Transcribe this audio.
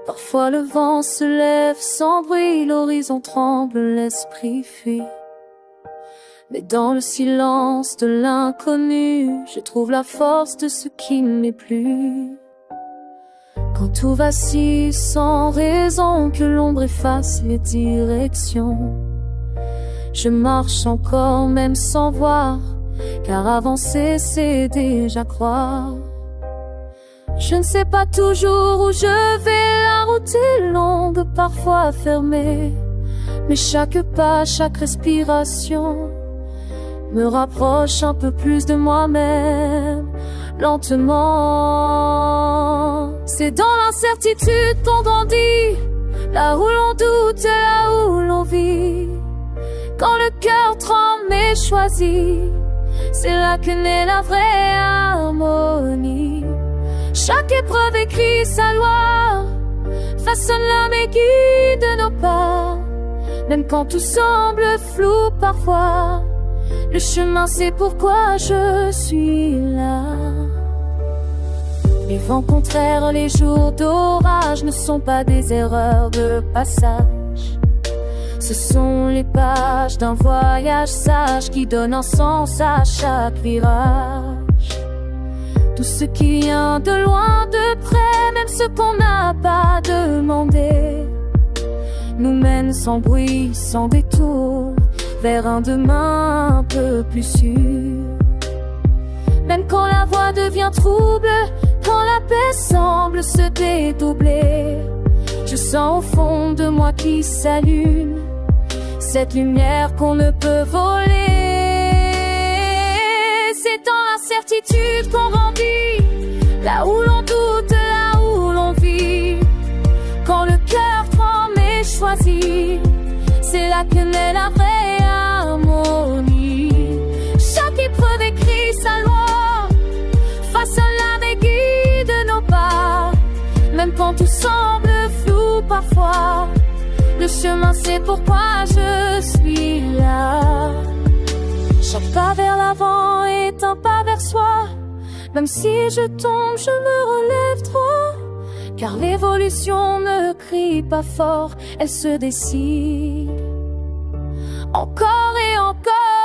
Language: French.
Parfois le vent se lève sans bruit, l'horizon tremble, l'esprit fuit. Mais dans le silence de l'inconnu, je trouve la force de ce qui n'est plus. Quand tout vacille sans raison, que l'ombre efface les directions, je marche encore même sans voir, car avancer c'est déjà croire. Je ne sais pas toujours où je vais, la route est longue, parfois fermée, mais chaque pas, chaque respiration me rapproche un peu plus de moi-même, lentement. C'est dans l'incertitude qu'on grandit, là où l'on doute, là où l'on vit. Quand le cœur tremble et choisit, c'est là que naît la vraie harmonie. Chaque épreuve écrit sa loi, façonne l'âme et guide nos pas. Même quand tout semble flou parfois, le chemin c'est pourquoi je suis là. Les vents contraires, les jours d'orage ne sont pas des erreurs de passage. Ce sont les pages d'un voyage sage qui donne un sens à chaque virage. Tout ce qui vient de loin, de près, même ce qu'on n'a pas demandé, nous mène sans bruit, sans détour, vers un demain un peu plus sûr. Même quand la voie devient trouble, quand la paix semble se dédoubler, je sens au fond de moi qui s'allume cette lumière qu'on ne peut voler. C'est dans l'incertitude qu'on grandit, là où l'on doute, là où l'on vit. Quand le cœur tremble et choisit, c'est là que naît la vraie harmonie. Chaque épreuve écrit sa loi, façonne l'âme et guide nos pas. Même quand tout semble flou parfois, le chemin c'est pourquoi je suis là. Chaque pas vers l'avant est un pas vers soi. Même si je tombe, je me relève droit, car l'évolution ne crie pas fort, elle se décide. Encore et encore.